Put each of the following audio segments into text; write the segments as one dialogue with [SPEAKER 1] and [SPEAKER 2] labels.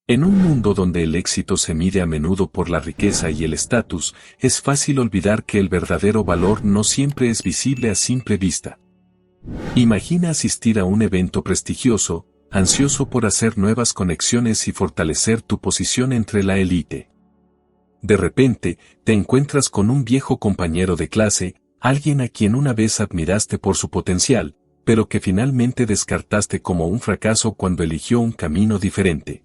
[SPEAKER 1] En un mundo donde el éxito se mide a menudo por la riqueza y el estatus, es fácil olvidar que el verdadero valor no siempre es visible a simple vista. Imagina asistir a un evento prestigioso, ansioso por hacer nuevas conexiones y fortalecer tu posición entre la élite. De repente, te encuentras con un viejo compañero de clase, alguien a quien una vez admiraste por su potencial, pero que finalmente descartaste como un fracaso cuando eligió un camino diferente.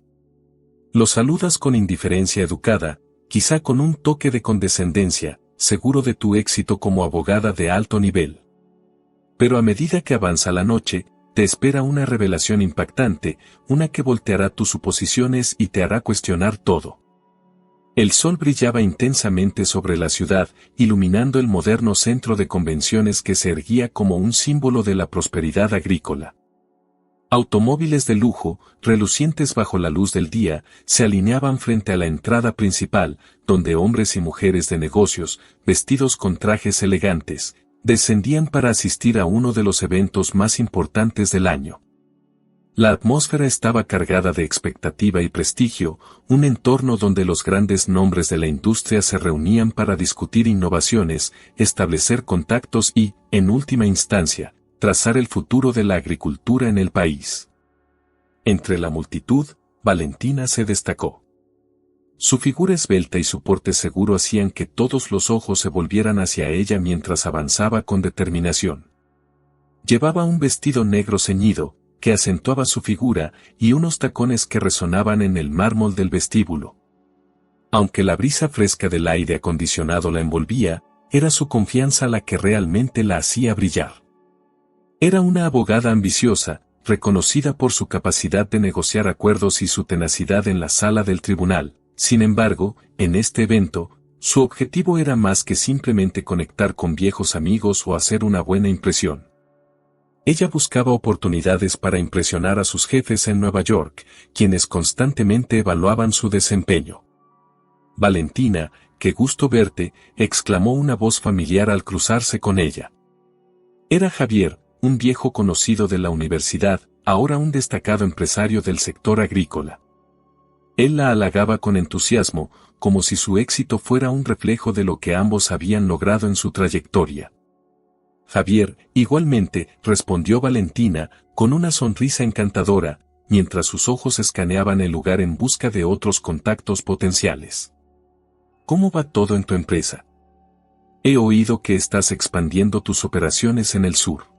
[SPEAKER 1] Lo saludas con indiferencia educada, quizá con un toque de condescendencia, seguro de tu éxito como abogada de alto nivel. Pero a medida que avanza la noche, te espera una revelación impactante, una que volteará tus suposiciones y te hará cuestionar todo. El sol brillaba intensamente sobre la ciudad, iluminando el moderno centro de convenciones que se erguía como un símbolo de la prosperidad agrícola. Automóviles de lujo, relucientes bajo la luz del día, se alineaban frente a la entrada principal, donde hombres y mujeres de negocios, vestidos con trajes elegantes, descendían para asistir a uno de los eventos más importantes del año. La atmósfera estaba cargada de expectativa y prestigio, un entorno donde los grandes nombres de la industria se reunían para discutir innovaciones, establecer contactos y, en última instancia, trazar el futuro de la agricultura en el país. Entre la multitud, Valentina se destacó. Su figura esbelta y su porte seguro hacían que todos los ojos se volvieran hacia ella mientras avanzaba con determinación. Llevaba un vestido negro ceñido, que acentuaba su figura, y unos tacones que resonaban en el mármol del vestíbulo. Aunque la brisa fresca del aire acondicionado la envolvía, era su confianza la que realmente la hacía brillar. Era una abogada ambiciosa, reconocida por su capacidad de negociar acuerdos y su tenacidad en la sala del tribunal. Sin embargo, en este evento, su objetivo era más que simplemente conectar con viejos amigos o hacer una buena impresión. Ella buscaba oportunidades para impresionar a sus jefes en Nueva York, quienes constantemente evaluaban su desempeño. «Valentina, qué gusto verte», exclamó una voz familiar al cruzarse con ella. Era Javier, un viejo conocido de la universidad, ahora un destacado empresario del sector agrícola. Él la halagaba con entusiasmo, como si su éxito fuera un reflejo de lo que ambos habían logrado en su trayectoria. Javier, igualmente, respondió Valentina, con una sonrisa encantadora, mientras sus ojos escaneaban el lugar en busca de otros contactos potenciales. ¿Cómo va todo en tu empresa? He oído que estás expandiendo tus operaciones en el sur.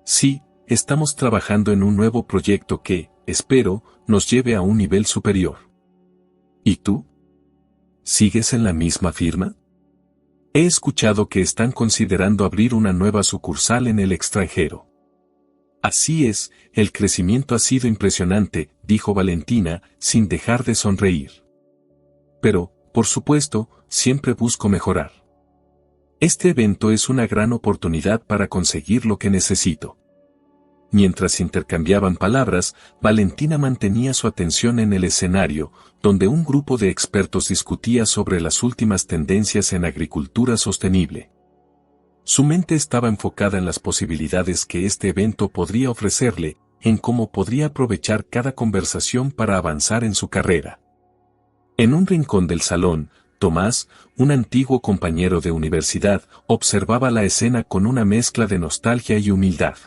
[SPEAKER 1] Sí, estamos trabajando en un nuevo proyecto que, espero, nos lleve a un nivel superior. ¿Y tú? ¿Sigues en la misma firma? He escuchado que están considerando abrir una nueva sucursal en el extranjero. Así es, el crecimiento ha sido impresionante, dijo Valentina, sin dejar de sonreír. Pero, por supuesto, siempre busco mejorar. Este evento es una gran oportunidad para conseguir lo que necesito. Mientras intercambiaban palabras, Valentina mantenía su atención en el escenario, donde un grupo de expertos discutía sobre las últimas tendencias en agricultura sostenible. Su mente estaba enfocada en las posibilidades que este evento podría ofrecerle, en cómo podría aprovechar cada conversación para avanzar en su carrera. En un rincón del salón, Tomás, un antiguo compañero de universidad, observaba la escena con una mezcla de nostalgia y humildad.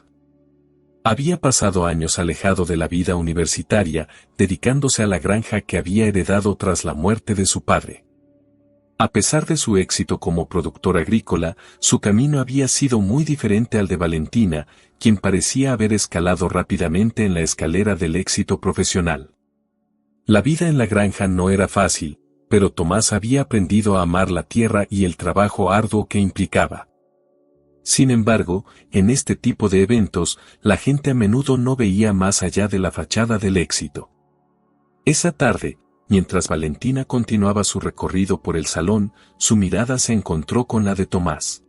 [SPEAKER 1] Había pasado años alejado de la vida universitaria, dedicándose a la granja que había heredado tras la muerte de su padre. A pesar de su éxito como productor agrícola, su camino había sido muy diferente al de Valentina, quien parecía haber escalado rápidamente en la escalera del éxito profesional. La vida en la granja no era fácil, pero Tomás había aprendido a amar la tierra y el trabajo arduo que implicaba. Sin embargo, en este tipo de eventos, la gente a menudo no veía más allá de la fachada del éxito. Esa tarde, mientras Valentina continuaba su recorrido por el salón, su mirada se encontró con la de Tomás.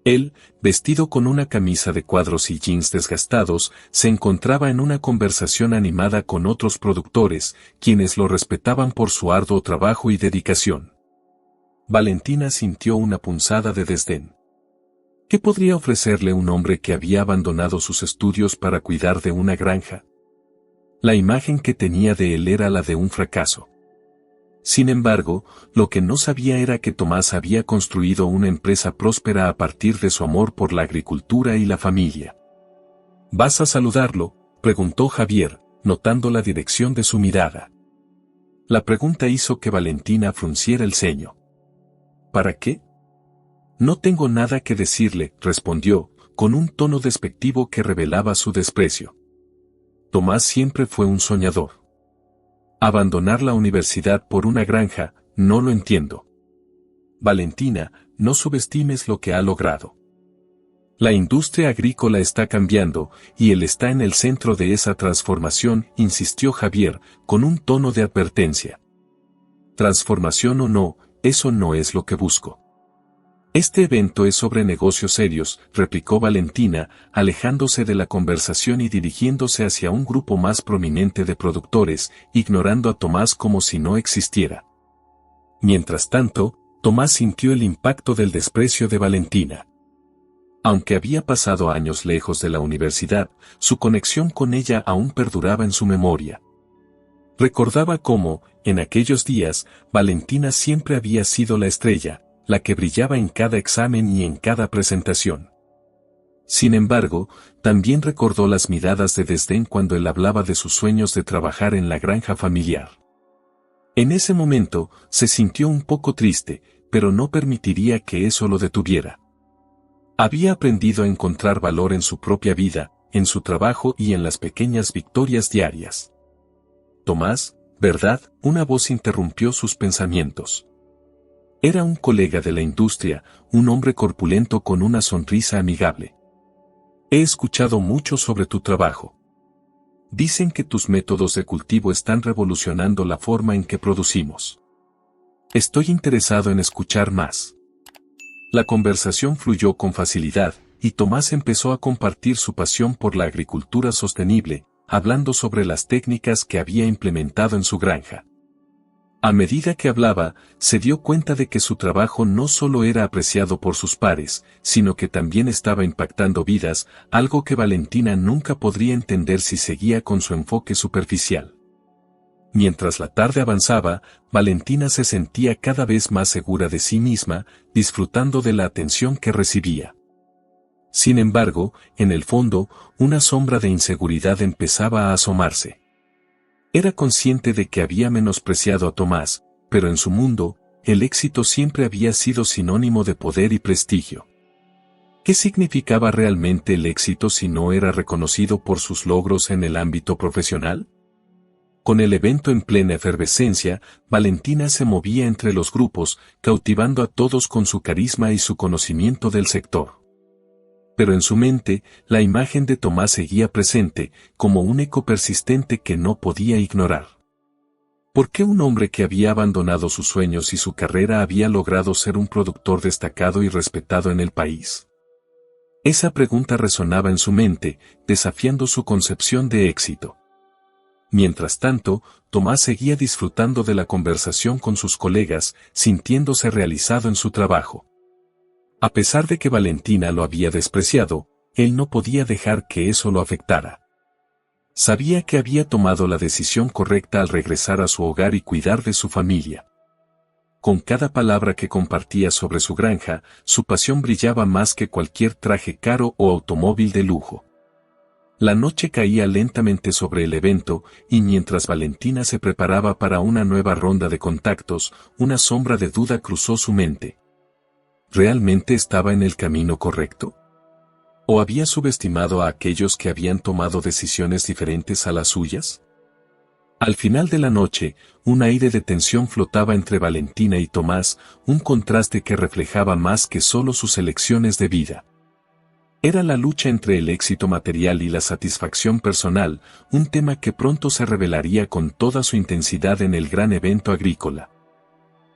[SPEAKER 1] Él, vestido con una camisa de cuadros y jeans desgastados, se encontraba en una conversación animada con otros productores, quienes lo respetaban por su arduo trabajo y dedicación. Valentina sintió una punzada de desdén. ¿Qué podría ofrecerle un hombre que había abandonado sus estudios para cuidar de una granja? La imagen que tenía de él era la de un fracaso. Sin embargo, lo que no sabía era que Tomás había construido una empresa próspera a partir de su amor por la agricultura y la familia. ¿Vas a saludarlo?, preguntó Javier, notando la dirección de su mirada. La pregunta hizo que Valentina frunciera el ceño. ¿Para qué? No tengo nada que decirle, respondió, con un tono despectivo que revelaba su desprecio. Tomás siempre fue un soñador. Abandonar la universidad por una granja, no lo entiendo. Valentina, no subestimes lo que ha logrado. La industria agrícola está cambiando, y él está en el centro de esa transformación, insistió Javier, con un tono de advertencia. Transformación o no, eso no es lo que busco. Este evento es sobre negocios serios, replicó Valentina, alejándose de la conversación y dirigiéndose hacia un grupo más prominente de productores, ignorando a Tomás como si no existiera. Mientras tanto, Tomás sintió el impacto del desprecio de Valentina. Aunque había pasado años lejos de la universidad, su conexión con ella aún perduraba en su memoria. Recordaba cómo, en aquellos días, Valentina siempre había sido la estrella, la que brillaba en cada examen y en cada presentación. Sin embargo, también recordó las miradas de desdén cuando él hablaba de sus sueños de trabajar en la granja familiar. En ese momento, se sintió un poco triste, pero no permitiría que eso lo detuviera. Había aprendido a encontrar valor en su propia vida, en su trabajo y en las pequeñas victorias diarias. Tomás, ¿verdad?, una voz interrumpió sus pensamientos. Era un colega de la industria, un hombre corpulento con una sonrisa amigable. He escuchado mucho sobre tu trabajo. Dicen que tus métodos de cultivo están revolucionando la forma en que producimos. Estoy interesado en escuchar más. La conversación fluyó con facilidad, y Tomás empezó a compartir su pasión por la agricultura sostenible, hablando sobre las técnicas que había implementado en su granja. A medida que hablaba, se dio cuenta de que su trabajo no solo era apreciado por sus pares, sino que también estaba impactando vidas, algo que Valentina nunca podría entender si seguía con su enfoque superficial. Mientras la tarde avanzaba, Valentina se sentía cada vez más segura de sí misma, disfrutando de la atención que recibía. Sin embargo, en el fondo, una sombra de inseguridad empezaba a asomarse. Era consciente de que había menospreciado a Tomás, pero en su mundo, el éxito siempre había sido sinónimo de poder y prestigio. ¿Qué significaba realmente el éxito si no era reconocido por sus logros en el ámbito profesional? Con el evento en plena efervescencia, Valentina se movía entre los grupos, cautivando a todos con su carisma y su conocimiento del sector. Pero en su mente, la imagen de Tomás seguía presente, como un eco persistente que no podía ignorar. ¿Por qué un hombre que había abandonado sus sueños y su carrera había logrado ser un productor destacado y respetado en el país? Esa pregunta resonaba en su mente, desafiando su concepción de éxito. Mientras tanto, Tomás seguía disfrutando de la conversación con sus colegas, sintiéndose realizado en su trabajo. A pesar de que Valentina lo había despreciado, él no podía dejar que eso lo afectara. Sabía que había tomado la decisión correcta al regresar a su hogar y cuidar de su familia. Con cada palabra que compartía sobre su granja, su pasión brillaba más que cualquier traje caro o automóvil de lujo. La noche caía lentamente sobre el evento, y mientras Valentina se preparaba para una nueva ronda de contactos, una sombra de duda cruzó su mente. ¿Realmente estaba en el camino correcto? ¿O había subestimado a aquellos que habían tomado decisiones diferentes a las suyas? Al final de la noche, un aire de tensión flotaba entre Valentina y Tomás, un contraste que reflejaba más que solo sus elecciones de vida. Era la lucha entre el éxito material y la satisfacción personal, un tema que pronto se revelaría con toda su intensidad en el gran evento agrícola.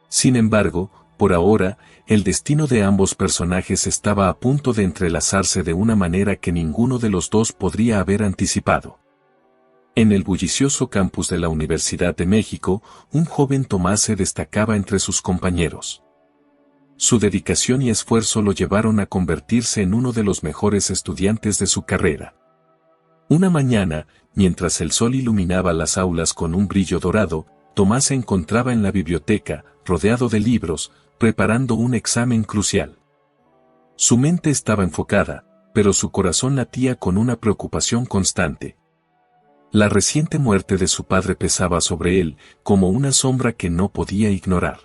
[SPEAKER 1] Sin embargo, por ahora, el destino de ambos personajes estaba a punto de entrelazarse de una manera que ninguno de los dos podría haber anticipado. En el bullicioso campus de la Universidad de México, un joven Tomás se destacaba entre sus compañeros. Su dedicación y esfuerzo lo llevaron a convertirse en uno de los mejores estudiantes de su carrera. Una mañana, mientras el sol iluminaba las aulas con un brillo dorado, Tomás se encontraba en la biblioteca, rodeado de libros, preparando un examen crucial. Su mente estaba enfocada, pero su corazón latía con una preocupación constante. La reciente muerte de su padre pesaba sobre él, como una sombra que no podía ignorar.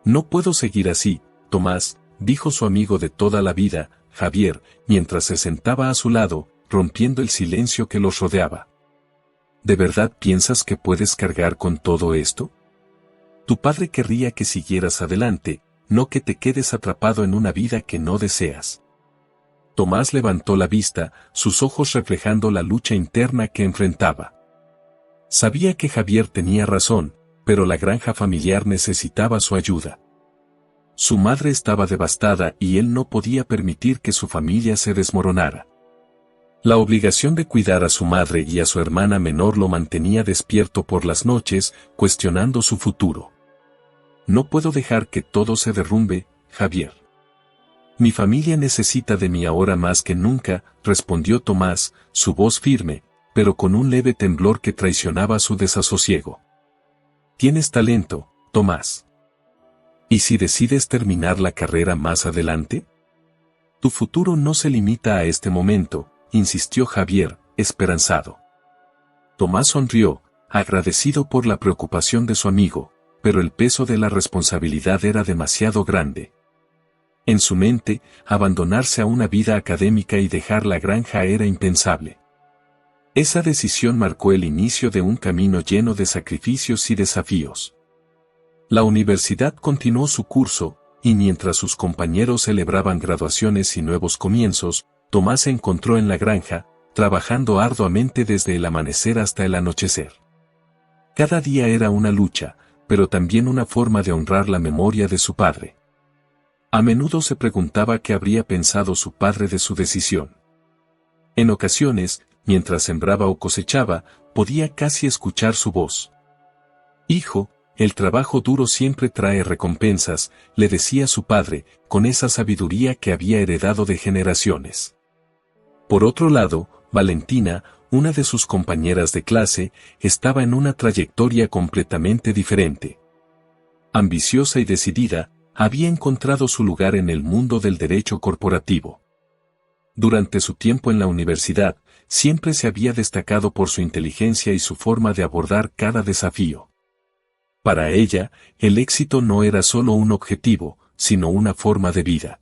[SPEAKER 1] «No puedo seguir así, Tomás», dijo su amigo de toda la vida, Javier, mientras se sentaba a su lado, rompiendo el silencio que los rodeaba. ¿De verdad piensas que puedes cargar con todo esto? Tu padre querría que siguieras adelante, no que te quedes atrapado en una vida que no deseas. Tomás levantó la vista, sus ojos reflejando la lucha interna que enfrentaba. Sabía que Javier tenía razón, pero la granja familiar necesitaba su ayuda. Su madre estaba devastada y él no podía permitir que su familia se desmoronara. La obligación de cuidar a su madre y a su hermana menor lo mantenía despierto por las noches, cuestionando su futuro. «No puedo dejar que todo se derrumbe, Javier. Mi familia necesita de mí ahora más que nunca», respondió Tomás, su voz firme, pero con un leve temblor que traicionaba su desasosiego. «Tienes talento, Tomás. ¿Y si decides terminar la carrera más adelante? Tu futuro no se limita a este momento», insistió Javier, esperanzado. Tomás sonrió, agradecido por la preocupación de su amigo, pero el peso de la responsabilidad era demasiado grande. En su mente, abandonarse a una vida académica y dejar la granja era impensable. Esa decisión marcó el inicio de un camino lleno de sacrificios y desafíos. La universidad continuó su curso, y mientras sus compañeros celebraban graduaciones y nuevos comienzos, Tomás se encontró en la granja, trabajando arduamente desde el amanecer hasta el anochecer. Cada día era una lucha, pero también una forma de honrar la memoria de su padre. A menudo se preguntaba qué habría pensado su padre de su decisión. En ocasiones, mientras sembraba o cosechaba, podía casi escuchar su voz. «Hijo, el trabajo duro siempre trae recompensas», le decía su padre, con esa sabiduría que había heredado de generaciones. Por otro lado, Valentina, una de sus compañeras de clase, estaba en una trayectoria completamente diferente. Ambiciosa y decidida, había encontrado su lugar en el mundo del derecho corporativo. Durante su tiempo en la universidad, siempre se había destacado por su inteligencia y su forma de abordar cada desafío. Para ella, el éxito no era solo un objetivo, sino una forma de vida.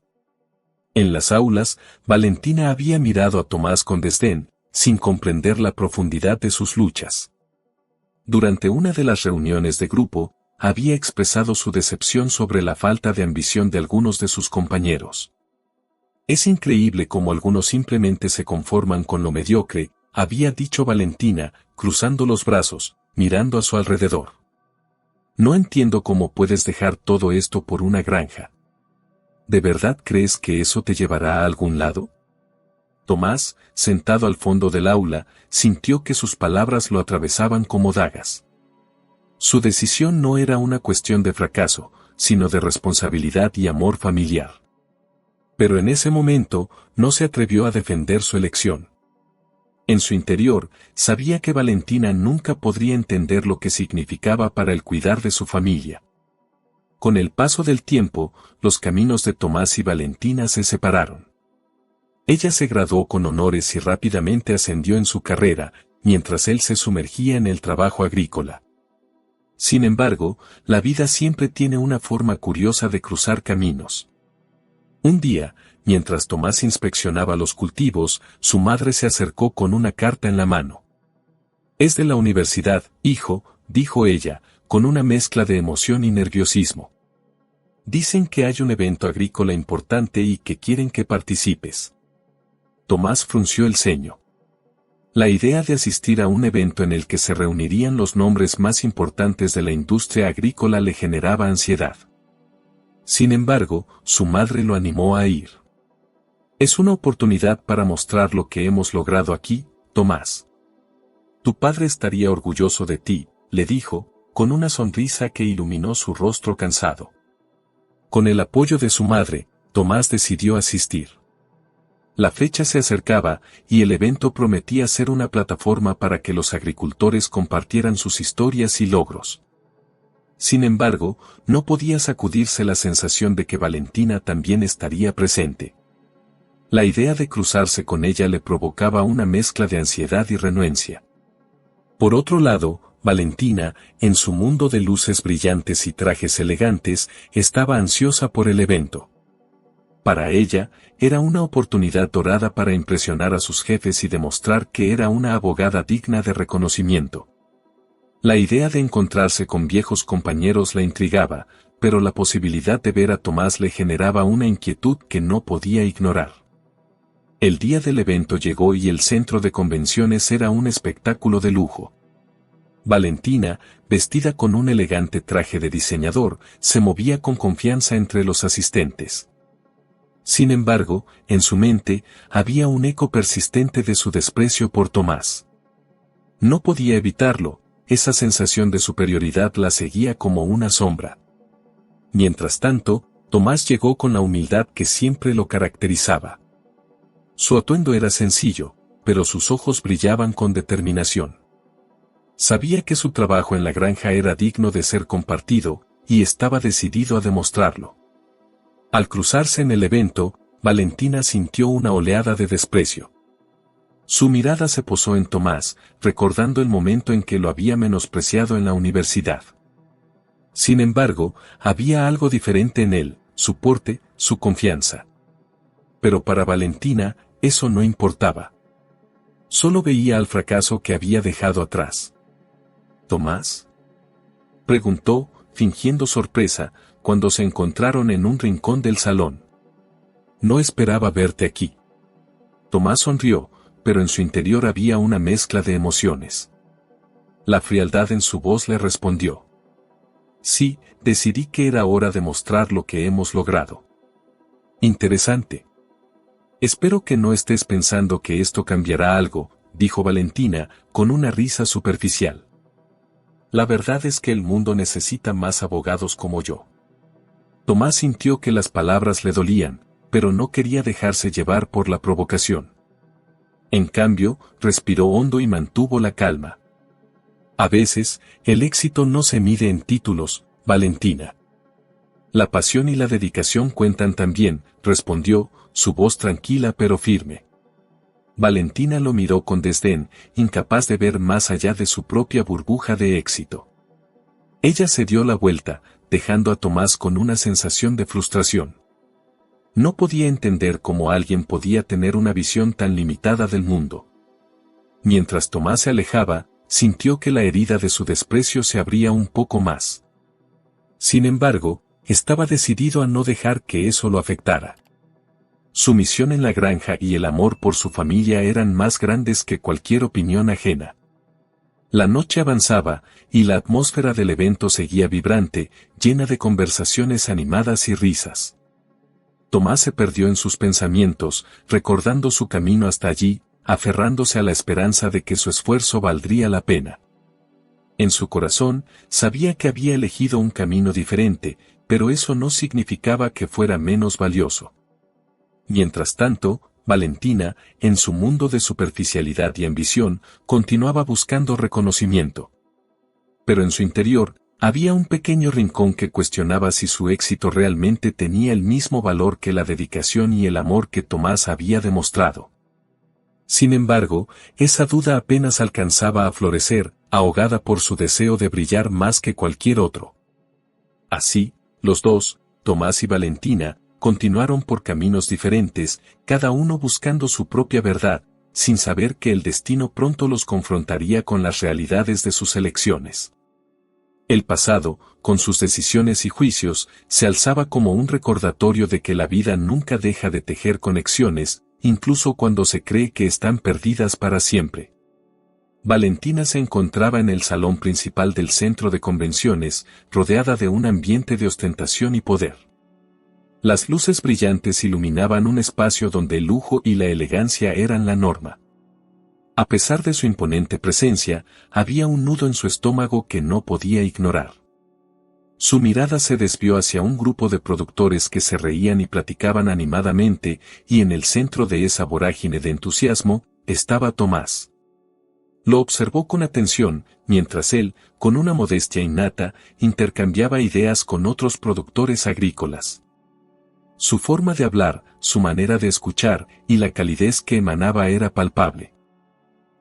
[SPEAKER 1] En las aulas, Valentina había mirado a Tomás con desdén, sin comprender la profundidad de sus luchas. Durante una de las reuniones de grupo, había expresado su decepción sobre la falta de ambición de algunos de sus compañeros. «Es increíble cómo algunos simplemente se conforman con lo mediocre», había dicho Valentina, cruzando los brazos, mirando a su alrededor. «No entiendo cómo puedes dejar todo esto por una granja. ¿De verdad crees que eso te llevará a algún lado?» Tomás, sentado al fondo del aula, sintió que sus palabras lo atravesaban como dagas. Su decisión no era una cuestión de fracaso, sino de responsabilidad y amor familiar. Pero en ese momento, no se atrevió a defender su elección. En su interior, sabía que Valentina nunca podría entender lo que significaba para el cuidar de su familia. Con el paso del tiempo, los caminos de Tomás y Valentina se separaron. Ella se graduó con honores y rápidamente ascendió en su carrera, mientras él se sumergía en el trabajo agrícola. Sin embargo, la vida siempre tiene una forma curiosa de cruzar caminos. Un día, mientras Tomás inspeccionaba los cultivos, su madre se acercó con una carta en la mano. «Es de la universidad, hijo», dijo ella, con una mezcla de emoción y nerviosismo. «Dicen que hay un evento agrícola importante y que quieren que participes». Tomás frunció el ceño. La idea de asistir a un evento en el que se reunirían los nombres más importantes de la industria agrícola le generaba ansiedad. Sin embargo, su madre lo animó a ir. «Es una oportunidad para mostrar lo que hemos logrado aquí, Tomás. Tu padre estaría orgulloso de ti», le dijo, con una sonrisa que iluminó su rostro cansado. Con el apoyo de su madre, Tomás decidió asistir. La fecha se acercaba, y el evento prometía ser una plataforma para que los agricultores compartieran sus historias y logros. Sin embargo, no podía sacudirse la sensación de que Valentina también estaría presente. La idea de cruzarse con ella le provocaba una mezcla de ansiedad y renuencia. Por otro lado, Valentina, en su mundo de luces brillantes y trajes elegantes, estaba ansiosa por el evento. Para ella, era una oportunidad dorada para impresionar a sus jefes y demostrar que era una abogada digna de reconocimiento. La idea de encontrarse con viejos compañeros la intrigaba, pero la posibilidad de ver a Tomás le generaba una inquietud que no podía ignorar. El día del evento llegó y el centro de convenciones era un espectáculo de lujo. Valentina, vestida con un elegante traje de diseñador, se movía con confianza entre los asistentes. Sin embargo, en su mente, había un eco persistente de su desprecio por Tomás. No podía evitarlo, esa sensación de superioridad la seguía como una sombra. Mientras tanto, Tomás llegó con la humildad que siempre lo caracterizaba. Su atuendo era sencillo, pero sus ojos brillaban con determinación. Sabía que su trabajo en la granja era digno de ser compartido, y estaba decidido a demostrarlo. Al cruzarse en el evento, Valentina sintió una oleada de desprecio. Su mirada se posó en Tomás, recordando el momento en que lo había menospreciado en la universidad. Sin embargo, había algo diferente en él, su porte, su confianza. Pero para Valentina, eso no importaba. Solo veía al fracaso que había dejado atrás. ¿Tomás?, preguntó, fingiendo sorpresa, cuando se encontraron en un rincón del salón. No esperaba verte aquí. Tomás sonrió, pero en su interior había una mezcla de emociones. La frialdad en su voz le respondió. Sí, decidí que era hora de mostrar lo que hemos logrado. Interesante. Espero que no estés pensando que esto cambiará algo, dijo Valentina, con una risa superficial. La verdad es que el mundo necesita más abogados como yo. Tomás sintió que las palabras le dolían, pero no quería dejarse llevar por la provocación. En cambio, respiró hondo y mantuvo la calma. A veces, el éxito no se mide en títulos, Valentina. La pasión y la dedicación cuentan también, respondió, su voz tranquila pero firme. Valentina lo miró con desdén, incapaz de ver más allá de su propia burbuja de éxito. Ella se dio la vuelta, dejando a Tomás con una sensación de frustración. No podía entender cómo alguien podía tener una visión tan limitada del mundo. Mientras Tomás se alejaba, sintió que la herida de su desprecio se abría un poco más. Sin embargo, estaba decidido a no dejar que eso lo afectara. Su misión en la granja y el amor por su familia eran más grandes que cualquier opinión ajena. La noche avanzaba, y la atmósfera del evento seguía vibrante, llena de conversaciones animadas y risas. Tomás se perdió en sus pensamientos, recordando su camino hasta allí, aferrándose a la esperanza de que su esfuerzo valdría la pena. En su corazón, sabía que había elegido un camino diferente, pero eso no significaba que fuera menos valioso. Mientras tanto, Valentina, en su mundo de superficialidad y ambición, continuaba buscando reconocimiento. Pero en su interior, había un pequeño rincón que cuestionaba si su éxito realmente tenía el mismo valor que la dedicación y el amor que Tomás había demostrado. Sin embargo, esa duda apenas alcanzaba a florecer, ahogada por su deseo de brillar más que cualquier otro. Así, los dos, Tomás y Valentina, continuaron por caminos diferentes, cada uno buscando su propia verdad, sin saber que el destino pronto los confrontaría con las realidades de sus elecciones. El pasado, con sus decisiones y juicios, se alzaba como un recordatorio de que la vida nunca deja de tejer conexiones, incluso cuando se cree que están perdidas para siempre. Valentina se encontraba en el salón principal del centro de convenciones, rodeada de un ambiente de ostentación y poder. Las luces brillantes iluminaban un espacio donde el lujo y la elegancia eran la norma. A pesar de su imponente presencia, había un nudo en su estómago que no podía ignorar. Su mirada se desvió hacia un grupo de productores que se reían y platicaban animadamente, y en el centro de esa vorágine de entusiasmo, estaba Tomás. Lo observó con atención, mientras él, con una modestia innata, intercambiaba ideas con otros productores agrícolas. Su forma de hablar, su manera de escuchar, y la calidez que emanaba era palpable.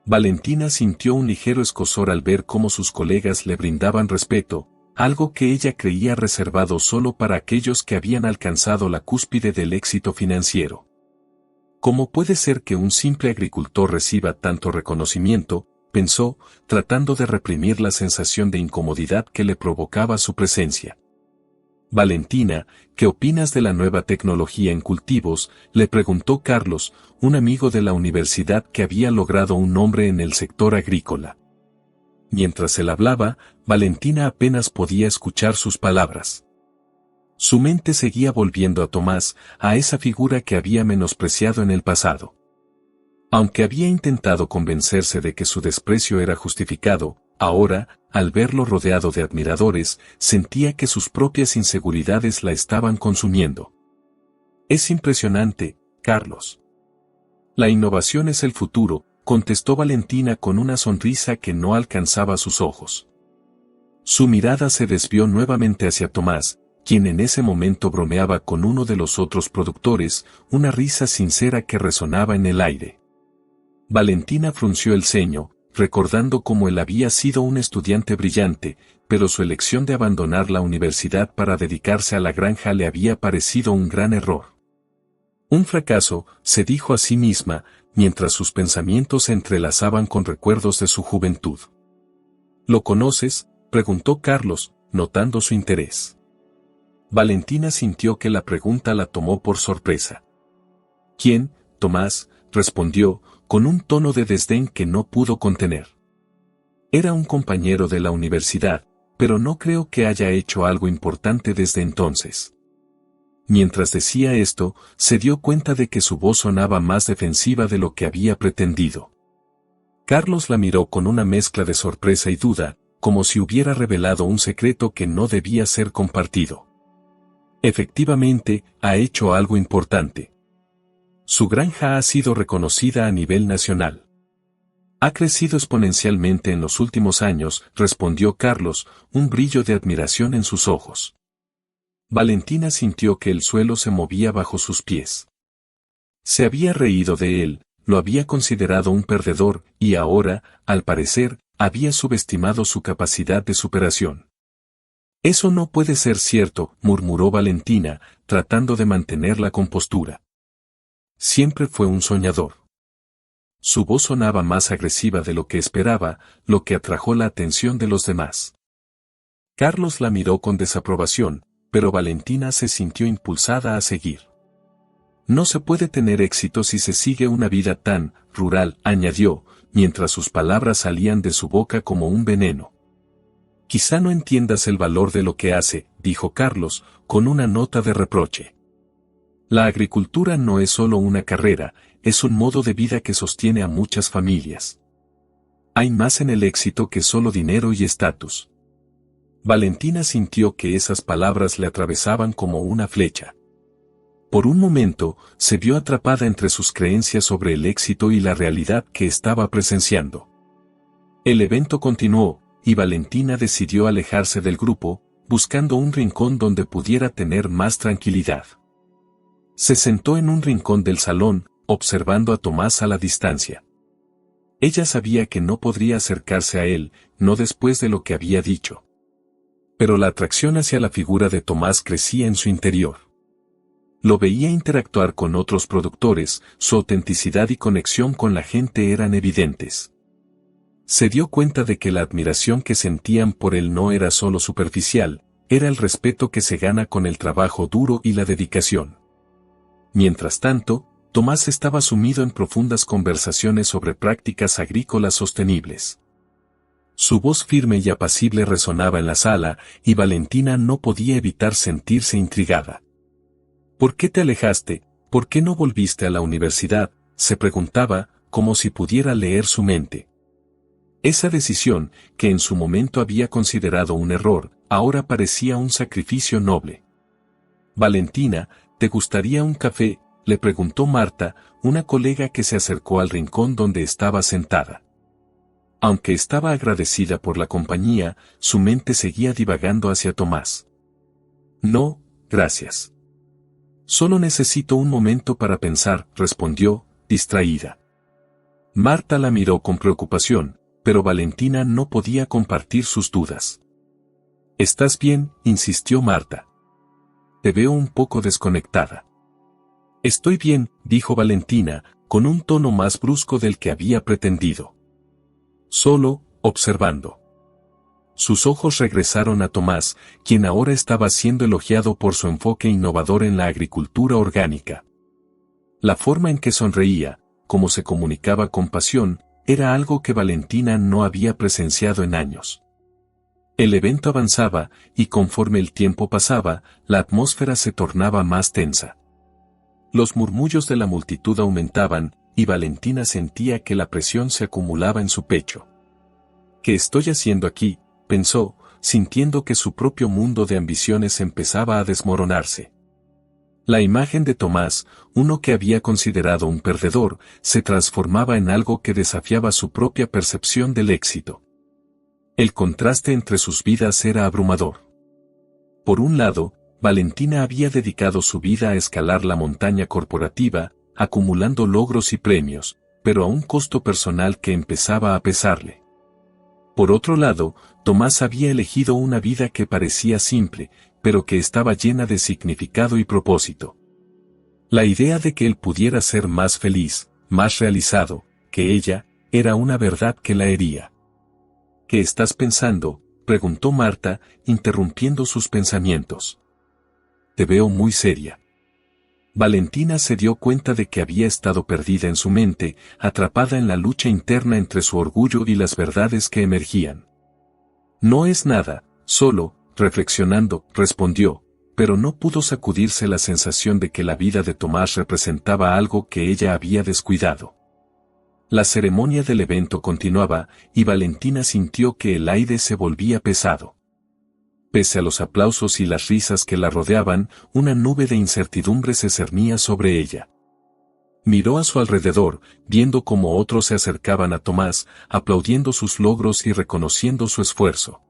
[SPEAKER 1] Valentina sintió un ligero escozor al ver cómo sus colegas le brindaban respeto, algo que ella creía reservado solo para aquellos que habían alcanzado la cúspide del éxito financiero. ¿Cómo puede ser que un simple agricultor reciba tanto reconocimiento?, pensó, tratando de reprimir la sensación de incomodidad que le provocaba su presencia. Valentina, ¿qué opinas de la nueva tecnología en cultivos?, le preguntó Carlos, un amigo de la universidad que había logrado un nombre en el sector agrícola. Mientras él hablaba, Valentina apenas podía escuchar sus palabras. Su mente seguía volviendo a Tomás, a esa figura que había menospreciado en el pasado. Aunque había intentado convencerse de que su desprecio era justificado, ahora, al verlo rodeado de admiradores, sentía que sus propias inseguridades la estaban consumiendo. Es impresionante, Carlos. La innovación es el futuro, contestó Valentina con una sonrisa que no alcanzaba sus ojos. Su mirada se desvió nuevamente hacia Tomás, quien en ese momento bromeaba con uno de los otros productores, una risa sincera que resonaba en el aire. Valentina frunció el ceño, recordando cómo él había sido un estudiante brillante, pero su elección de abandonar la universidad para dedicarse a la granja le había parecido un gran error. Un fracaso, se dijo a sí misma, mientras sus pensamientos se entrelazaban con recuerdos de su juventud. ¿Lo conoces?, preguntó Carlos, notando su interés. Valentina sintió que la pregunta la tomó por sorpresa. ¿Quién, Tomás?, respondió, con un tono de desdén que no pudo contener. Era un compañero de la universidad, pero no creo que haya hecho algo importante desde entonces. Mientras decía esto, se dio cuenta de que su voz sonaba más defensiva de lo que había pretendido. Carlos la miró con una mezcla de sorpresa y duda, como si hubiera revelado un secreto que no debía ser compartido. Efectivamente, ha hecho algo importante. Su granja ha sido reconocida a nivel nacional. Ha crecido exponencialmente en los últimos años, respondió Carlos, un brillo de admiración en sus ojos. Valentina sintió que el suelo se movía bajo sus pies. Se había reído de él, lo había considerado un perdedor, y ahora, al parecer, había subestimado su capacidad de superación. Eso no puede ser cierto, murmuró Valentina, tratando de mantener la compostura. Siempre fue un soñador. Su voz sonaba más agresiva de lo que esperaba, lo que atrajo la atención de los demás. Carlos la miró con desaprobación, pero Valentina se sintió impulsada a seguir. No se puede tener éxito si se sigue una vida tan rural, añadió, mientras sus palabras salían de su boca como un veneno. Quizá no entiendas el valor de lo que hace, dijo Carlos, con una nota de reproche. La agricultura no es solo una carrera, es un modo de vida que sostiene a muchas familias. Hay más en el éxito que solo dinero y estatus. Valentina sintió que esas palabras le atravesaban como una flecha. Por un momento, se vio atrapada entre sus creencias sobre el éxito y la realidad que estaba presenciando. El evento continuó, y Valentina decidió alejarse del grupo, buscando un rincón donde pudiera tener más tranquilidad. Se sentó en un rincón del salón, observando a Tomás a la distancia. Ella sabía que no podría acercarse a él, no después de lo que había dicho. Pero la atracción hacia la figura de Tomás crecía en su interior. Lo veía interactuar con otros productores, su autenticidad y conexión con la gente eran evidentes. Se dio cuenta de que la admiración que sentían por él no era solo superficial, era el respeto que se gana con el trabajo duro y la dedicación. Mientras tanto, Tomás estaba sumido en profundas conversaciones sobre prácticas agrícolas sostenibles. Su voz firme y apacible resonaba en la sala, y Valentina no podía evitar sentirse intrigada. ¿Por qué te alejaste? ¿Por qué no volviste a la universidad?, se preguntaba, como si pudiera leer su mente. Esa decisión, que en su momento había considerado un error, ahora parecía un sacrificio noble. «Valentina, ¿te gustaría un café?», le preguntó Marta, una colega que se acercó al rincón donde estaba sentada. Aunque estaba agradecida por la compañía, su mente seguía divagando hacia Tomás. «No, gracias. Solo necesito un momento para pensar», respondió, distraída. Marta la miró con preocupación, pero Valentina no podía compartir sus dudas. «¿Estás bien?», insistió Marta. «Te veo un poco desconectada». «Estoy bien», dijo Valentina, con un tono más brusco del que había pretendido. «Solo, observando». Sus ojos regresaron a Tomás, quien ahora estaba siendo elogiado por su enfoque innovador en la agricultura orgánica. La forma en que sonreía, cómo se comunicaba con pasión, era algo que Valentina no había presenciado en años. El evento avanzaba, y conforme el tiempo pasaba, la atmósfera se tornaba más tensa. Los murmullos de la multitud aumentaban, y Valentina sentía que la presión se acumulaba en su pecho. «¿Qué estoy haciendo aquí?», pensó, sintiendo que su propio mundo de ambiciones empezaba a desmoronarse. La imagen de Tomás, uno que había considerado un perdedor, se transformaba en algo que desafiaba su propia percepción del éxito. El contraste entre sus vidas era abrumador. Por un lado, Valentina había dedicado su vida a escalar la montaña corporativa, acumulando logros y premios, pero a un costo personal que empezaba a pesarle. Por otro lado, Tomás había elegido una vida que parecía simple, pero que estaba llena de significado y propósito. La idea de que él pudiera ser más feliz, más realizado, que ella, era una verdad que la hería. «¿Qué estás pensando?», preguntó Marta, interrumpiendo sus pensamientos. «Te veo muy seria». Valentina se dio cuenta de que había estado perdida en su mente, atrapada en la lucha interna entre su orgullo y las verdades que emergían. «No es nada, solo, reflexionando», respondió, pero no pudo sacudirse la sensación de que la vida de Tomás representaba algo que ella había descuidado. La ceremonia del evento continuaba, y Valentina sintió que el aire se volvía pesado. Pese a los aplausos y las risas que la rodeaban, una nube de incertidumbre se cernía sobre ella. Miró a su alrededor, viendo cómo otros se acercaban a Tomás, aplaudiendo sus logros y reconociendo su esfuerzo.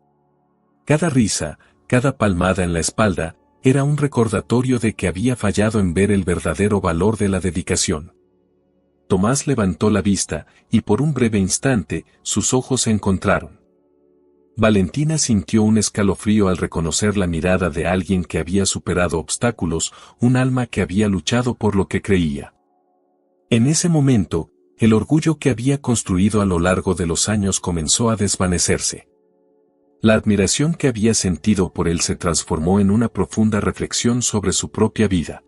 [SPEAKER 1] Cada risa, cada palmada en la espalda, era un recordatorio de que había fallado en ver el verdadero valor de la dedicación. Tomás levantó la vista, y por un breve instante, sus ojos se encontraron. Valentina sintió un escalofrío al reconocer la mirada de alguien que había superado obstáculos, un alma que había luchado por lo que creía. En ese momento, el orgullo que había construido a lo largo de los años comenzó a desvanecerse. La admiración que había sentido por él se transformó en una profunda reflexión sobre su propia vida.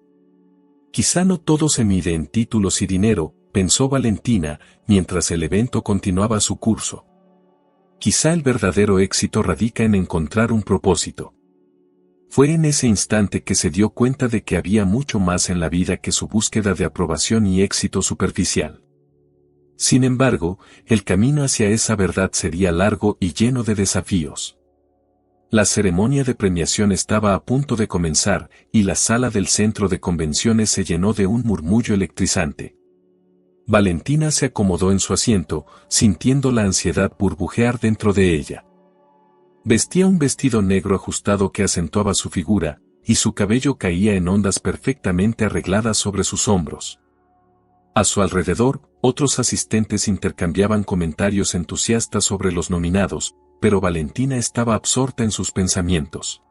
[SPEAKER 1] «Quizá no todo se mide en títulos y dinero», pensó Valentina, mientras el evento continuaba su curso. «Quizá el verdadero éxito radica en encontrar un propósito». Fue en ese instante que se dio cuenta de que había mucho más en la vida que su búsqueda de aprobación y éxito superficial. Sin embargo, el camino hacia esa verdad sería largo y lleno de desafíos. La ceremonia de premiación estaba a punto de comenzar, y la sala del centro de convenciones se llenó de un murmullo electrizante. Valentina se acomodó en su asiento, sintiendo la ansiedad burbujear dentro de ella. Vestía un vestido negro ajustado que acentuaba su figura, y su cabello caía en ondas perfectamente arregladas sobre sus hombros. A su alrededor, otros asistentes intercambiaban comentarios entusiastas sobre los nominados, pero Valentina estaba absorta en sus pensamientos.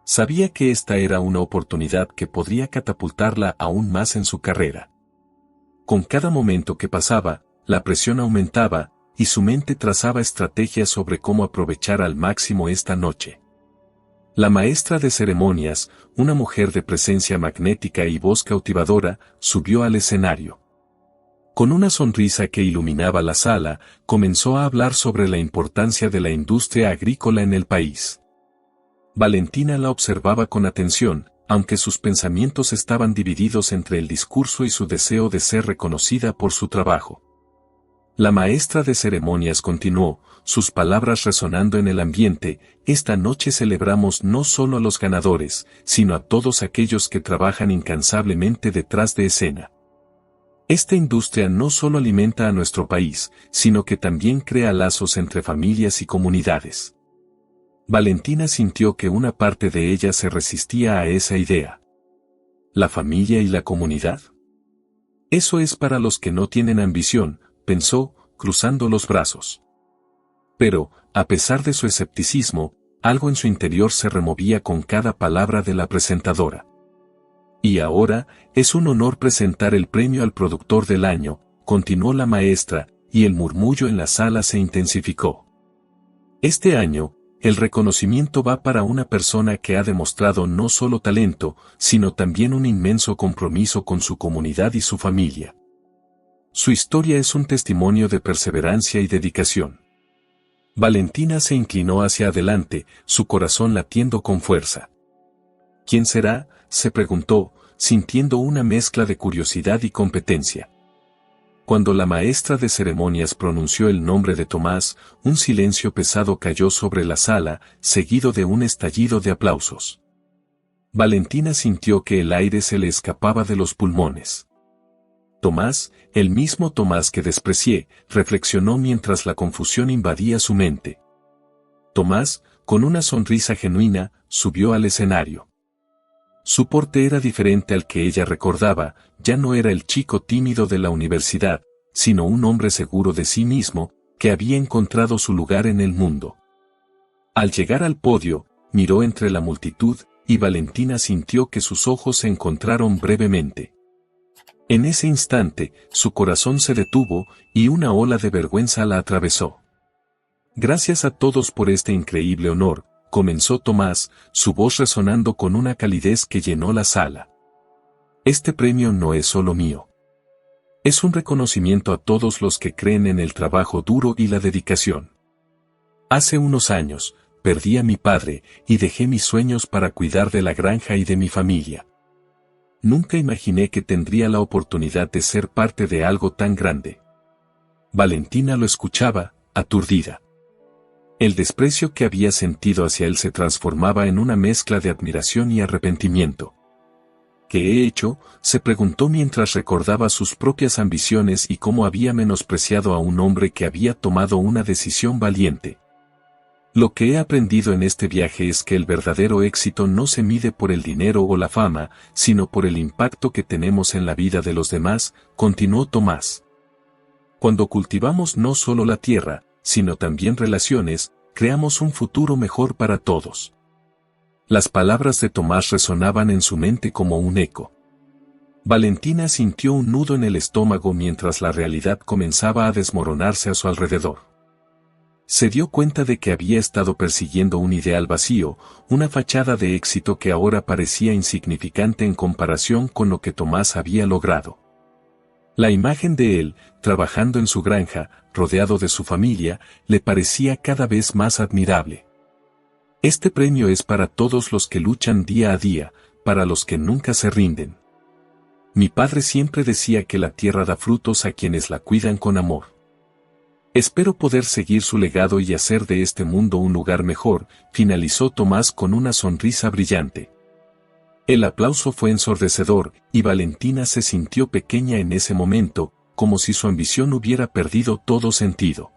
[SPEAKER 1] Sabía que esta era una oportunidad que podría catapultarla aún más en su carrera. Con cada momento que pasaba, la presión aumentaba, y su mente trazaba estrategias sobre cómo aprovechar al máximo esta noche. La maestra de ceremonias, una mujer de presencia magnética y voz cautivadora, subió al escenario. Con una sonrisa que iluminaba la sala, comenzó a hablar sobre la importancia de la industria agrícola en el país. Valentina la observaba con atención, aunque sus pensamientos estaban divididos entre el discurso y su deseo de ser reconocida por su trabajo. La maestra de ceremonias continuó, sus palabras resonando en el ambiente: esta noche celebramos no solo a los ganadores, sino a todos aquellos que trabajan incansablemente detrás de escena. Esta industria no solo alimenta a nuestro país, sino que también crea lazos entre familias y comunidades. Valentina sintió que una parte de ella se resistía a esa idea. ¿La familia y la comunidad? Eso es para los que no tienen ambición, pensó, cruzando los brazos. Pero, a pesar de su escepticismo, algo en su interior se removía con cada palabra de la presentadora. Y ahora, es un honor presentar el premio al productor del año, continuó la maestra, y el murmullo en la sala se intensificó. Este año, el reconocimiento va para una persona que ha demostrado no solo talento, sino también un inmenso compromiso con su comunidad y su familia. Su historia es un testimonio de perseverancia y dedicación. Valentina se inclinó hacia adelante, su corazón latiendo con fuerza. ¿Quién será?, se preguntó, sintiendo una mezcla de curiosidad y competencia. Cuando la maestra de ceremonias pronunció el nombre de Tomás, un silencio pesado cayó sobre la sala, seguido de un estallido de aplausos. Valentina sintió que el aire se le escapaba de los pulmones. Tomás, el mismo Tomás que desprecié, reflexionó mientras la confusión invadía su mente. Tomás, con una sonrisa genuina, subió al escenario. Su porte era diferente al que ella recordaba, ya no era el chico tímido de la universidad, sino un hombre seguro de sí mismo, que había encontrado su lugar en el mundo. Al llegar al podio, miró entre la multitud, y Valentina sintió que sus ojos se encontraron brevemente. En ese instante, su corazón se detuvo, y una ola de vergüenza la atravesó. Gracias a todos por este increíble honor, comenzó Tomás, su voz resonando con una calidez que llenó la sala. Este premio no es solo mío. Es un reconocimiento a todos los que creen en el trabajo duro y la dedicación. Hace unos años, perdí a mi padre, y dejé mis sueños para cuidar de la granja y de mi familia. Nunca imaginé que tendría la oportunidad de ser parte de algo tan grande. Valentina lo escuchaba, aturdida. El desprecio que había sentido hacia él se transformaba en una mezcla de admiración y arrepentimiento. ¿Qué he hecho?, se preguntó mientras recordaba sus propias ambiciones y cómo había menospreciado a un hombre que había tomado una decisión valiente. Lo que he aprendido en este viaje es que el verdadero éxito no se mide por el dinero o la fama, sino por el impacto que tenemos en la vida de los demás, continuó Tomás. Cuando cultivamos no solo la tierra, sino también relaciones, creamos un futuro mejor para todos. Las palabras de Tomás resonaban en su mente como un eco. Valentina sintió un nudo en el estómago mientras la realidad comenzaba a desmoronarse a su alrededor. Se dio cuenta de que había estado persiguiendo un ideal vacío, una fachada de éxito que ahora parecía insignificante en comparación con lo que Tomás había logrado. La imagen de él, trabajando en su granja, rodeado de su familia, le parecía cada vez más admirable. Este premio es para todos los que luchan día a día, para los que nunca se rinden. Mi padre siempre decía que la tierra da frutos a quienes la cuidan con amor. Espero poder seguir su legado y hacer de este mundo un lugar mejor, finalizó Tomás con una sonrisa brillante. El aplauso fue ensordecedor, y Valentina se sintió pequeña en ese momento, como si su ambición hubiera perdido todo sentido.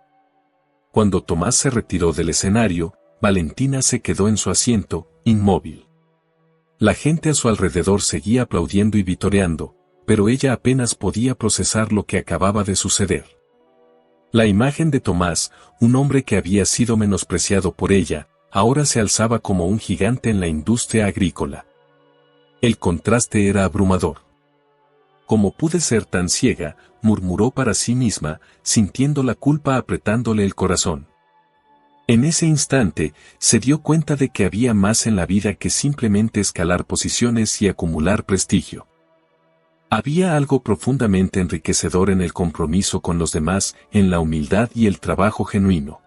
[SPEAKER 1] Cuando Tomás se retiró del escenario, Valentina se quedó en su asiento, inmóvil. La gente a su alrededor seguía aplaudiendo y vitoreando, pero ella apenas podía procesar lo que acababa de suceder. La imagen de Tomás, un hombre que había sido menospreciado por ella, ahora se alzaba como un gigante en la industria agrícola. El contraste era abrumador. ¿Cómo pude ser tan ciega?, murmuró para sí misma, sintiendo la culpa apretándole el corazón. En ese instante, se dio cuenta de que había más en la vida que simplemente escalar posiciones y acumular prestigio. Había algo profundamente enriquecedor en el compromiso con los demás, en la humildad y el trabajo genuino.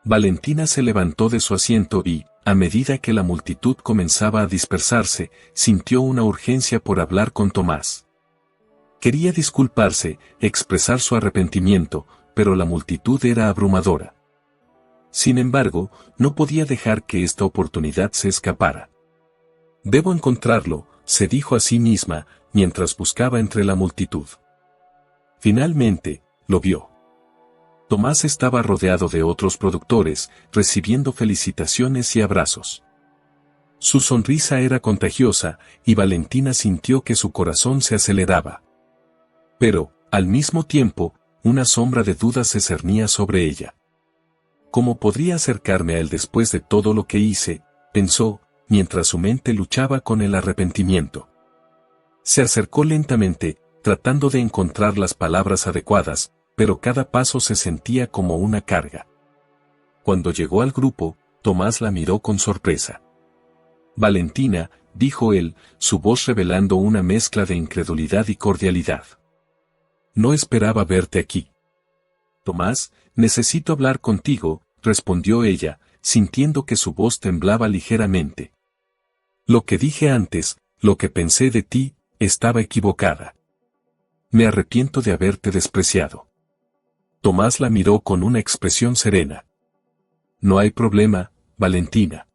[SPEAKER 1] Valentina se levantó de su asiento y, a medida que la multitud comenzaba a dispersarse, sintió una urgencia por hablar con Tomás. Quería disculparse, expresar su arrepentimiento, pero la multitud era abrumadora. Sin embargo, no podía dejar que esta oportunidad se escapara. Debo encontrarlo, se dijo a sí misma, mientras buscaba entre la multitud. Finalmente, lo vio. Tomás estaba rodeado de otros productores, recibiendo felicitaciones y abrazos. Su sonrisa era contagiosa, y Valentina sintió que su corazón se aceleraba. Pero, al mismo tiempo, una sombra de duda se cernía sobre ella. ¿Cómo podría acercarme a él después de todo lo que hice?, pensó, mientras su mente luchaba con el arrepentimiento. Se acercó lentamente, tratando de encontrar las palabras adecuadas, pero cada paso se sentía como una carga. Cuando llegó al grupo, Tomás la miró con sorpresa. «Valentina», dijo él, su voz revelando una mezcla de incredulidad y cordialidad. «No esperaba verte aquí». «Tomás, necesito hablar contigo», respondió ella, sintiendo que su voz temblaba ligeramente. «Lo que dije antes, lo que pensé de ti, estaba equivocada. Me arrepiento de haberte despreciado». Tomás la miró con una expresión serena. «No hay problema, Valentina.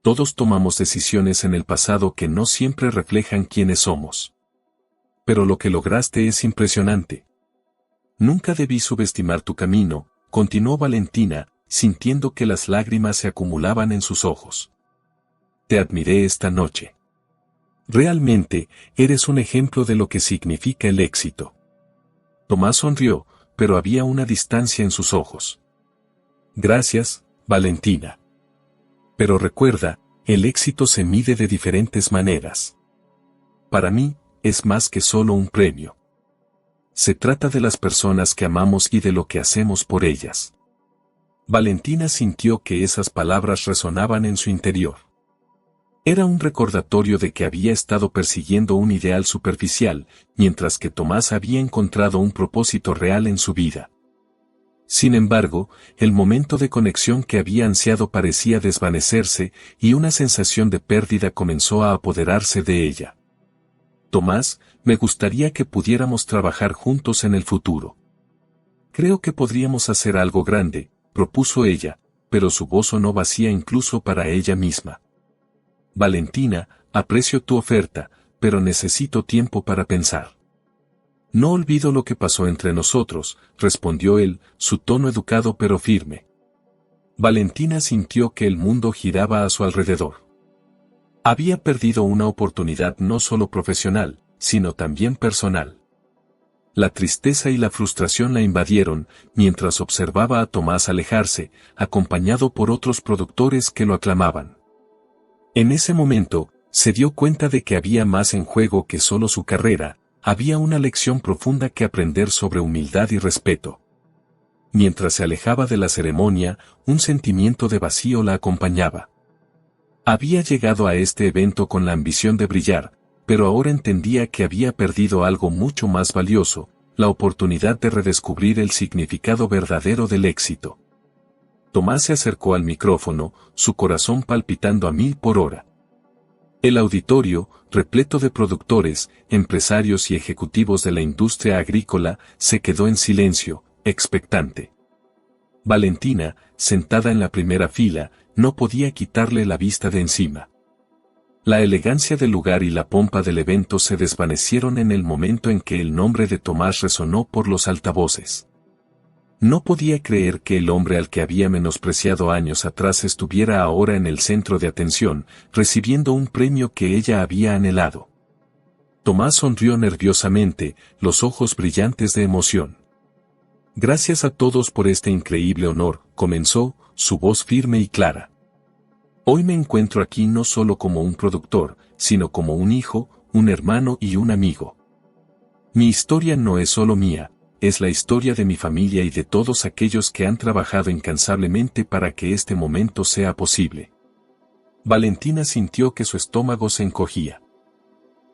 [SPEAKER 1] Todos tomamos decisiones en el pasado que no siempre reflejan quiénes somos. Pero lo que lograste es impresionante. Nunca debí subestimar tu camino», continuó Valentina, sintiendo que las lágrimas se acumulaban en sus ojos. «Te admiré esta noche. Realmente, eres un ejemplo de lo que significa el éxito». Tomás sonrió, pero había una distancia en sus ojos. «Gracias, Valentina. Pero recuerda, el éxito se mide de diferentes maneras. Para mí, es más que solo un premio. Se trata de las personas que amamos y de lo que hacemos por ellas». Valentina sintió que esas palabras resonaban en su interior. Era un recordatorio de que había estado persiguiendo un ideal superficial, mientras que Tomás había encontrado un propósito real en su vida. Sin embargo, el momento de conexión que había ansiado parecía desvanecerse, y una sensación de pérdida comenzó a apoderarse de ella. «Tomás, me gustaría que pudiéramos trabajar juntos en el futuro. Creo que podríamos hacer algo grande», propuso ella, pero su voz sonó vacía incluso para ella misma. «Valentina, aprecio tu oferta, pero necesito tiempo para pensar». «No olvido lo que pasó entre nosotros», respondió él, su tono educado pero firme. Valentina sintió que el mundo giraba a su alrededor. Había perdido una oportunidad no solo profesional, sino también personal. La tristeza y la frustración la invadieron, mientras observaba a Tomás alejarse, acompañado por otros productores que lo aclamaban. En ese momento, se dio cuenta de que había más en juego que solo su carrera, había una lección profunda que aprender sobre humildad y respeto. Mientras se alejaba de la ceremonia, un sentimiento de vacío la acompañaba. Había llegado a este evento con la ambición de brillar, pero ahora entendía que había perdido algo mucho más valioso, la oportunidad de redescubrir el significado verdadero del éxito. Tomás se acercó al micrófono, su corazón palpitando a 1000 por hora. El auditorio, repleto de productores, empresarios y ejecutivos de la industria agrícola, se quedó en silencio, expectante. Valentina, sentada en la primera fila, no podía quitarle la vista de encima. La elegancia del lugar y la pompa del evento se desvanecieron en el momento en que el nombre de Tomás resonó por los altavoces. No podía creer que el hombre al que había menospreciado años atrás estuviera ahora en el centro de atención, recibiendo un premio que ella había anhelado. Tomás sonrió nerviosamente, los ojos brillantes de emoción. «Gracias a todos por este increíble honor», comenzó, su voz firme y clara. «Hoy me encuentro aquí no solo como un productor, sino como un hijo, un hermano y un amigo. Mi historia no es solo mía, es la historia de mi familia y de todos aquellos que han trabajado incansablemente para que este momento sea posible». Valentina sintió que su estómago se encogía.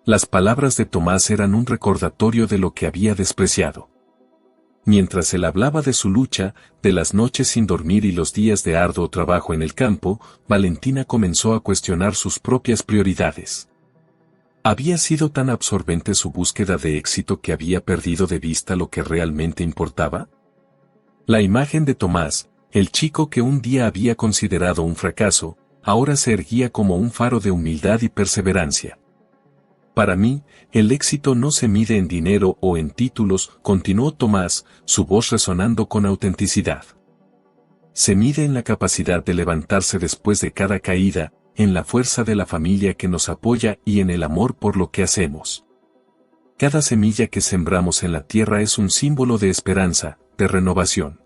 [SPEAKER 1] Las palabras de Tomás eran un recordatorio de lo que había despreciado. Mientras él hablaba de su lucha, de las noches sin dormir y los días de arduo trabajo en el campo, Valentina comenzó a cuestionar sus propias prioridades. ¿Había sido tan absorbente su búsqueda de éxito que había perdido de vista lo que realmente importaba? La imagen de Tomás, el chico que un día había considerado un fracaso, ahora se erguía como un faro de humildad y perseverancia. Para mí, el éxito no se mide en dinero o en títulos, continuó Tomás, su voz resonando con autenticidad. Se mide en la capacidad de levantarse después de cada caída, en la fuerza de la familia que nos apoya y en el amor por lo que hacemos. Cada semilla que sembramos en la tierra es un símbolo de esperanza, de renovación.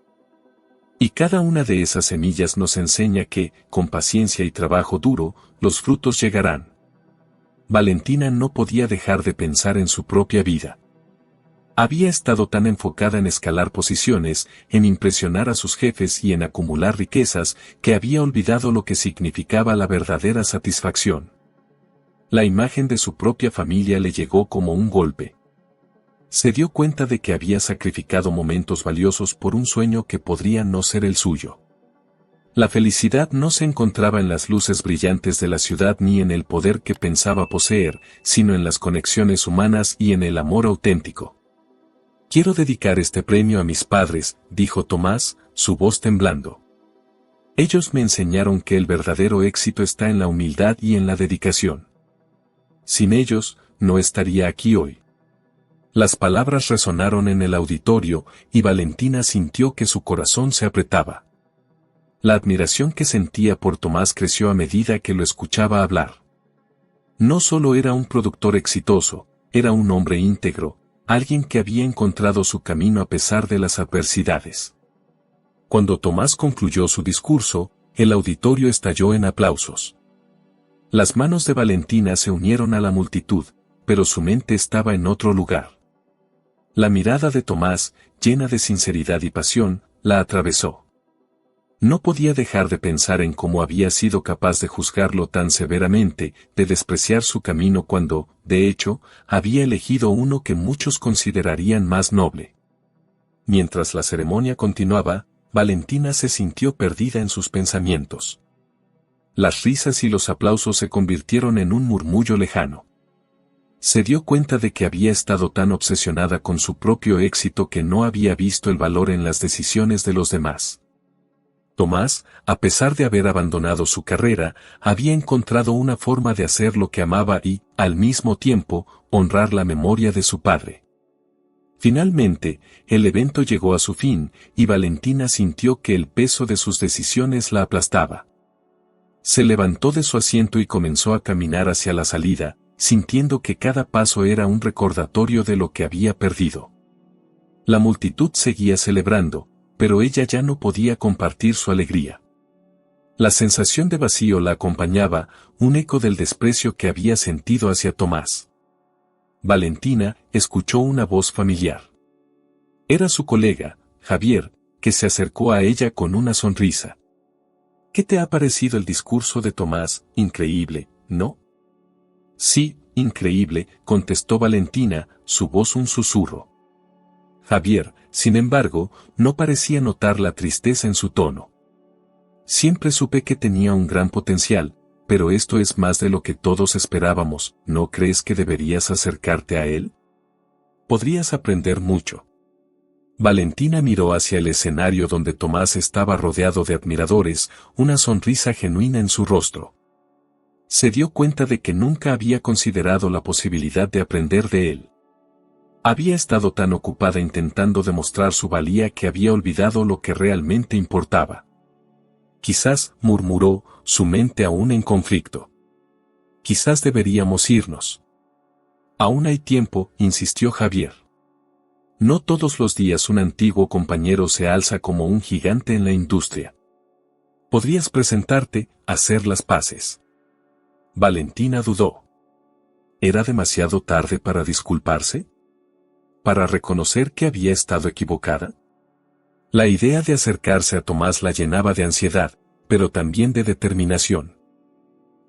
[SPEAKER 1] Y cada una de esas semillas nos enseña que, con paciencia y trabajo duro, los frutos llegarán. Valentina no podía dejar de pensar en su propia vida. Había estado tan enfocada en escalar posiciones, en impresionar a sus jefes y en acumular riquezas, que había olvidado lo que significaba la verdadera satisfacción. La imagen de su propia familia le llegó como un golpe. Se dio cuenta de que había sacrificado momentos valiosos por un sueño que podría no ser el suyo. La felicidad no se encontraba en las luces brillantes de la ciudad ni en el poder que pensaba poseer, sino en las conexiones humanas y en el amor auténtico. Quiero dedicar este premio a mis padres, dijo Tomás, su voz temblando. Ellos me enseñaron que el verdadero éxito está en la humildad y en la dedicación. Sin ellos, no estaría aquí hoy. Las palabras resonaron en el auditorio, y Valentina sintió que su corazón se apretaba. La admiración que sentía por Tomás creció a medida que lo escuchaba hablar. No solo era un productor exitoso, era un hombre íntegro, alguien que había encontrado su camino a pesar de las adversidades. Cuando Tomás concluyó su discurso, el auditorio estalló en aplausos. Las manos de Valentina se unieron a la multitud, pero su mente estaba en otro lugar. La mirada de Tomás, llena de sinceridad y pasión, la atravesó. No podía dejar de pensar en cómo había sido capaz de juzgarlo tan severamente, de despreciar su camino cuando, de hecho, había elegido uno que muchos considerarían más noble. Mientras la ceremonia continuaba, Valentina se sintió perdida en sus pensamientos. Las risas y los aplausos se convirtieron en un murmullo lejano. Se dio cuenta de que había estado tan obsesionada con su propio éxito que no había visto el valor en las decisiones de los demás. Tomás, a pesar de haber abandonado su carrera, había encontrado una forma de hacer lo que amaba y, al mismo tiempo, honrar la memoria de su padre. Finalmente, el evento llegó a su fin, y Valentina sintió que el peso de sus decisiones la aplastaba. Se levantó de su asiento y comenzó a caminar hacia la salida, sintiendo que cada paso era un recordatorio de lo que había perdido. La multitud seguía celebrando, pero ella ya no podía compartir su alegría. La sensación de vacío la acompañaba, un eco del desprecio que había sentido hacia Tomás. Valentina escuchó una voz familiar. Era su colega, Javier, que se acercó a ella con una sonrisa. ¿Qué te ha parecido el discurso de Tomás? Increíble, ¿no? Sí, increíble, contestó Valentina, su voz un susurro. Javier, sin embargo, no parecía notar la tristeza en su tono. Siempre supe que tenía un gran potencial, pero esto es más de lo que todos esperábamos, ¿no crees que deberías acercarte a él? Podrías aprender mucho. Valentina miró hacia el escenario donde Tomás estaba rodeado de admiradores, una sonrisa genuina en su rostro. Se dio cuenta de que nunca había considerado la posibilidad de aprender de él. Había estado tan ocupada intentando demostrar su valía que había olvidado lo que realmente importaba. Quizás, murmuró, su mente aún en conflicto. Quizás deberíamos irnos. Aún hay tiempo, insistió Javier. No todos los días un antiguo compañero se alza como un gigante en la industria. Podrías presentarte, hacer las paces. Valentina dudó. ¿Era demasiado tarde para disculparse? ¿Para reconocer que había estado equivocada? La idea de acercarse a Tomás la llenaba de ansiedad, pero también de determinación.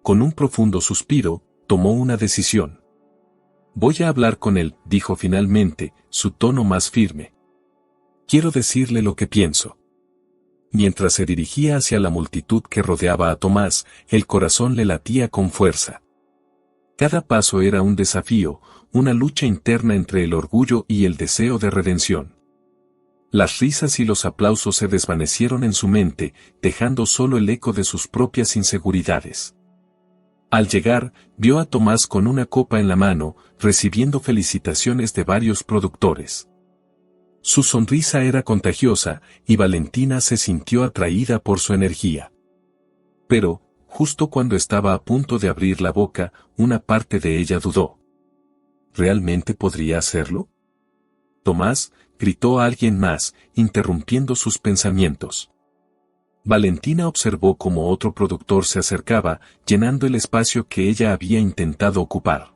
[SPEAKER 1] Con un profundo suspiro, tomó una decisión. Voy a hablar con él, dijo finalmente, su tono más firme. Quiero decirle lo que pienso. Mientras se dirigía hacia la multitud que rodeaba a Tomás, el corazón le latía con fuerza. Cada paso era un desafío, una lucha interna entre el orgullo y el deseo de redención. Las risas y los aplausos se desvanecieron en su mente, dejando solo el eco de sus propias inseguridades. Al llegar, vio a Tomás con una copa en la mano, recibiendo felicitaciones de varios productores. Su sonrisa era contagiosa, y Valentina se sintió atraída por su energía. Pero, justo cuando estaba a punto de abrir la boca, una parte de ella dudó. ¿Realmente podría hacerlo? Tomás, gritó a alguien más, interrumpiendo sus pensamientos. Valentina observó cómo otro productor se acercaba, llenando el espacio que ella había intentado ocupar.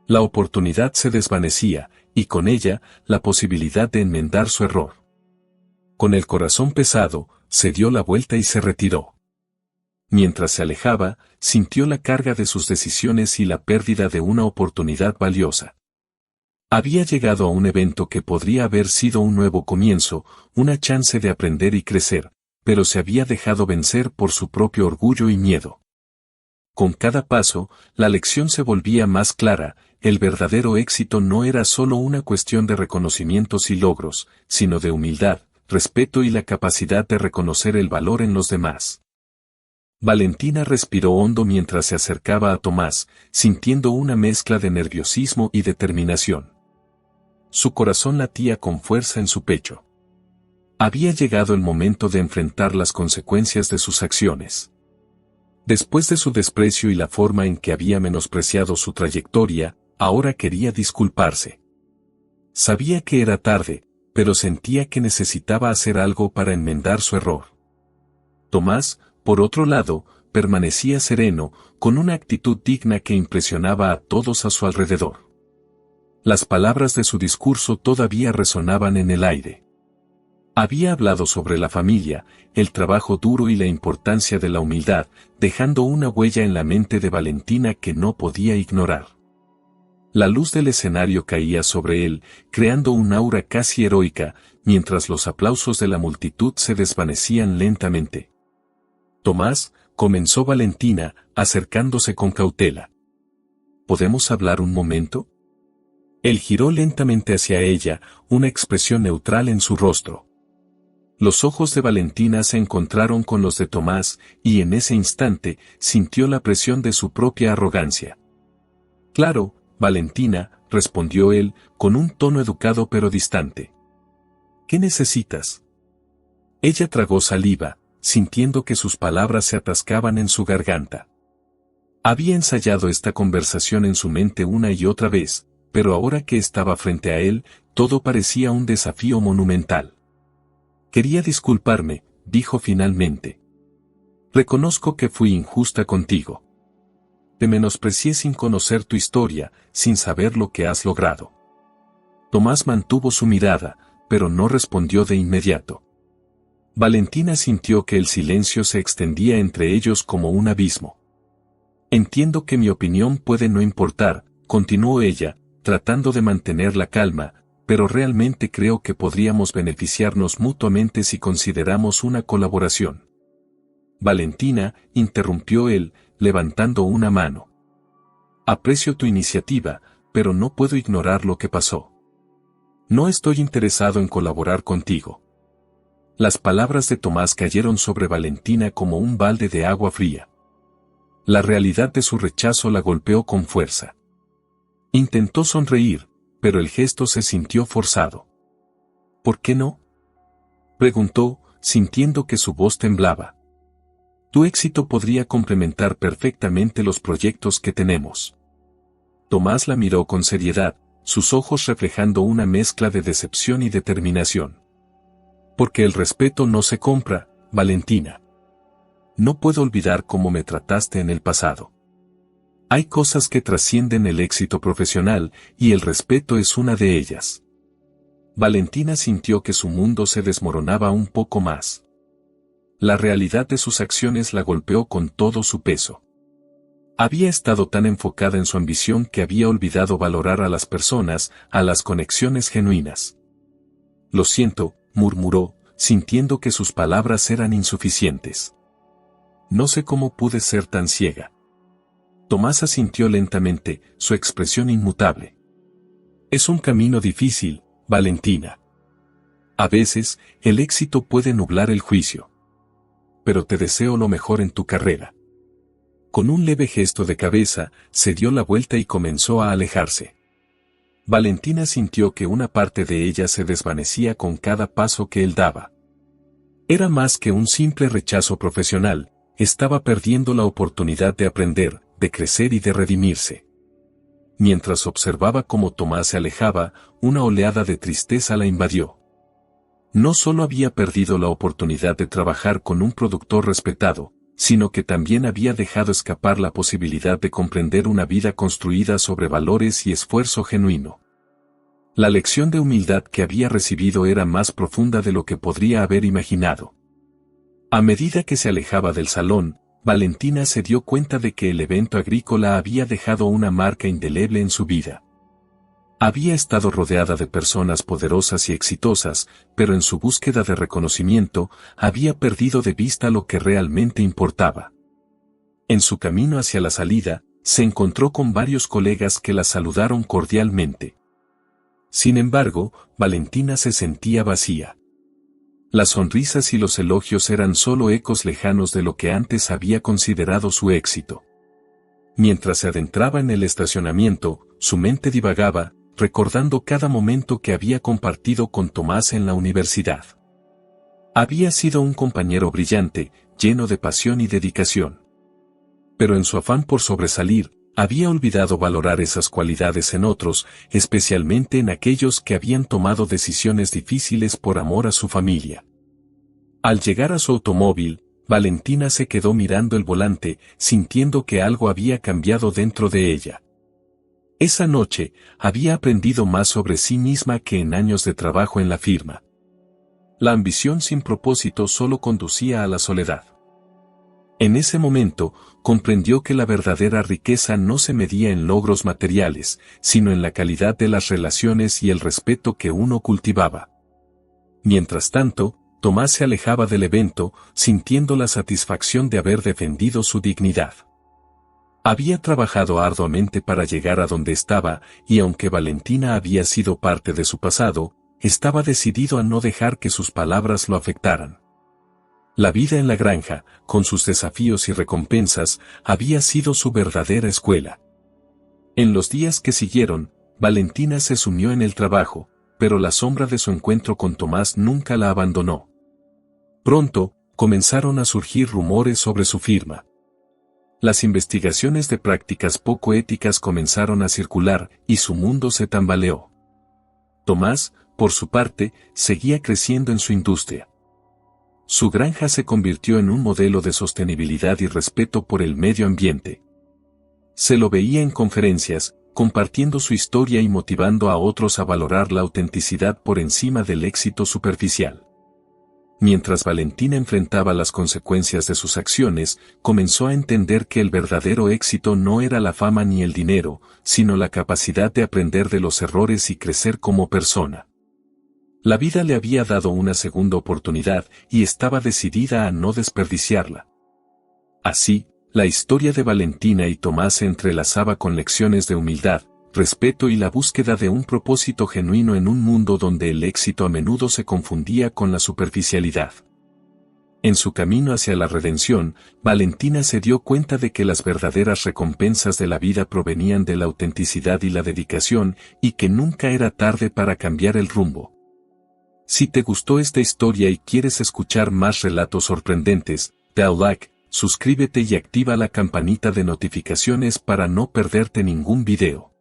[SPEAKER 1] La oportunidad se desvanecía, y con ella, la posibilidad de enmendar su error. Con el corazón pesado, se dio la vuelta y se retiró. Mientras se alejaba, sintió la carga de sus decisiones y la pérdida de una oportunidad valiosa. Había llegado a un evento que podría haber sido un nuevo comienzo, una chance de aprender y crecer, pero se había dejado vencer por su propio orgullo y miedo. Con cada paso, la lección se volvía más clara: el verdadero éxito no era solo una cuestión de reconocimientos y logros, sino de humildad, respeto y la capacidad de reconocer el valor en los demás. Valentina respiró hondo mientras se acercaba a Tomás, sintiendo una mezcla de nerviosismo y determinación. Su corazón latía con fuerza en su pecho. Había llegado el momento de enfrentar las consecuencias de sus acciones. Después de su desprecio y la forma en que había menospreciado su trayectoria, ahora quería disculparse. Sabía que era tarde, pero sentía que necesitaba hacer algo para enmendar su error. Tomás, por otro lado, permanecía sereno, con una actitud digna que impresionaba a todos a su alrededor. Las palabras de su discurso todavía resonaban en el aire. Había hablado sobre la familia, el trabajo duro y la importancia de la humildad, dejando una huella en la mente de Valentina que no podía ignorar. La luz del escenario caía sobre él, creando un aura casi heroica, mientras los aplausos de la multitud se desvanecían lentamente. Tomás, comenzó Valentina, acercándose con cautela. ¿Podemos hablar un momento? Él giró lentamente hacia ella, una expresión neutral en su rostro. Los ojos de Valentina se encontraron con los de Tomás, y en ese instante, sintió la presión de su propia arrogancia. Claro, Valentina, respondió él, con un tono educado pero distante. ¿Qué necesitas? Ella tragó saliva, sintiendo que sus palabras se atascaban en su garganta. Había ensayado esta conversación en su mente una y otra vez, pero ahora que estaba frente a él, todo parecía un desafío monumental. Quería disculparme, dijo finalmente. Reconozco que fui injusta contigo. Te menosprecié sin conocer tu historia, sin saber lo que has logrado. Tomás mantuvo su mirada, pero no respondió de inmediato. Valentina sintió que el silencio se extendía entre ellos como un abismo. Entiendo que mi opinión puede no importar, continuó ella, tratando de mantener la calma, pero realmente creo que podríamos beneficiarnos mutuamente si consideramos una colaboración. Valentina, interrumpió él, levantando una mano. Aprecio tu iniciativa, pero no puedo ignorar lo que pasó. No estoy interesado en colaborar contigo. Las palabras de Tomás cayeron sobre Valentina como un balde de agua fría. La realidad de su rechazo la golpeó con fuerza. Intentó sonreír, pero el gesto se sintió forzado. ¿Por qué no?, preguntó, sintiendo que su voz temblaba. Tu éxito podría complementar perfectamente los proyectos que tenemos. Tomás la miró con seriedad, sus ojos reflejando una mezcla de decepción y determinación. Porque el respeto no se compra, Valentina. No puedo olvidar cómo me trataste en el pasado. Hay cosas que trascienden el éxito profesional, y el respeto es una de ellas. Valentina sintió que su mundo se desmoronaba un poco más. La realidad de sus acciones la golpeó con todo su peso. Había estado tan enfocada en su ambición que había olvidado valorar a las personas, a las conexiones genuinas. Lo siento, murmuró, sintiendo que sus palabras eran insuficientes. No sé cómo pude ser tan ciega. Tomás asintió lentamente, su expresión inmutable. Es un camino difícil, Valentina. A veces, el éxito puede nublar el juicio. Pero te deseo lo mejor en tu carrera. Con un leve gesto de cabeza, se dio la vuelta y comenzó a alejarse. Valentina sintió que una parte de ella se desvanecía con cada paso que él daba. Era más que un simple rechazo profesional, estaba perdiendo la oportunidad de aprender, de crecer y de redimirse. Mientras observaba cómo Tomás se alejaba, una oleada de tristeza la invadió. No solo había perdido la oportunidad de trabajar con un productor respetado, sino que también había dejado escapar la posibilidad de comprender una vida construida sobre valores y esfuerzo genuino. La lección de humildad que había recibido era más profunda de lo que podría haber imaginado. A medida que se alejaba del salón, Valentina se dio cuenta de que el evento agrícola había dejado una marca indeleble en su vida. Había estado rodeada de personas poderosas y exitosas, pero en su búsqueda de reconocimiento, había perdido de vista lo que realmente importaba. En su camino hacia la salida, se encontró con varios colegas que la saludaron cordialmente. Sin embargo, Valentina se sentía vacía. Las sonrisas y los elogios eran solo ecos lejanos de lo que antes había considerado su éxito. Mientras se adentraba en el estacionamiento, su mente divagaba, recordando cada momento que había compartido con Tomás en la universidad. Había sido un compañero brillante, lleno de pasión y dedicación. Pero en su afán por sobresalir, había olvidado valorar esas cualidades en otros, especialmente en aquellos que habían tomado decisiones difíciles por amor a su familia. Al llegar a su automóvil, Valentina se quedó mirando el volante, sintiendo que algo había cambiado dentro de ella. Esa noche, había aprendido más sobre sí misma que en años de trabajo en la firma. La ambición sin propósito solo conducía a la soledad. En ese momento, comprendió que la verdadera riqueza no se medía en logros materiales, sino en la calidad de las relaciones y el respeto que uno cultivaba. Mientras tanto, Tomás se alejaba del evento, sintiendo la satisfacción de haber defendido su dignidad. Había trabajado arduamente para llegar a donde estaba, y aunque Valentina había sido parte de su pasado, estaba decidido a no dejar que sus palabras lo afectaran. La vida en la granja, con sus desafíos y recompensas, había sido su verdadera escuela. En los días que siguieron, Valentina se sumió en el trabajo, pero la sombra de su encuentro con Tomás nunca la abandonó. Pronto, comenzaron a surgir rumores sobre su firma. Las investigaciones de prácticas poco éticas comenzaron a circular, y su mundo se tambaleó. Tomás, por su parte, seguía creciendo en su industria. Su granja se convirtió en un modelo de sostenibilidad y respeto por el medio ambiente. Se lo veía en conferencias, compartiendo su historia y motivando a otros a valorar la autenticidad por encima del éxito superficial. Mientras Valentina enfrentaba las consecuencias de sus acciones, comenzó a entender que el verdadero éxito no era la fama ni el dinero, sino la capacidad de aprender de los errores y crecer como persona. La vida le había dado una segunda oportunidad y estaba decidida a no desperdiciarla. Así, la historia de Valentina y Tomás se entrelazaba con lecciones de humildad, respeto y la búsqueda de un propósito genuino en un mundo donde el éxito a menudo se confundía con la superficialidad. En su camino hacia la redención, Valentina se dio cuenta de que las verdaderas recompensas de la vida provenían de la autenticidad y la dedicación, y que nunca era tarde para cambiar el rumbo. Si te gustó esta historia y quieres escuchar más relatos sorprendentes, dale like, suscríbete y activa la campanita de notificaciones para no perderte ningún video.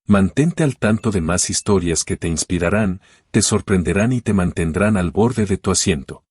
[SPEAKER 1] Mantente al tanto de más historias que te inspirarán, te sorprenderán y te mantendrán al borde de tu asiento.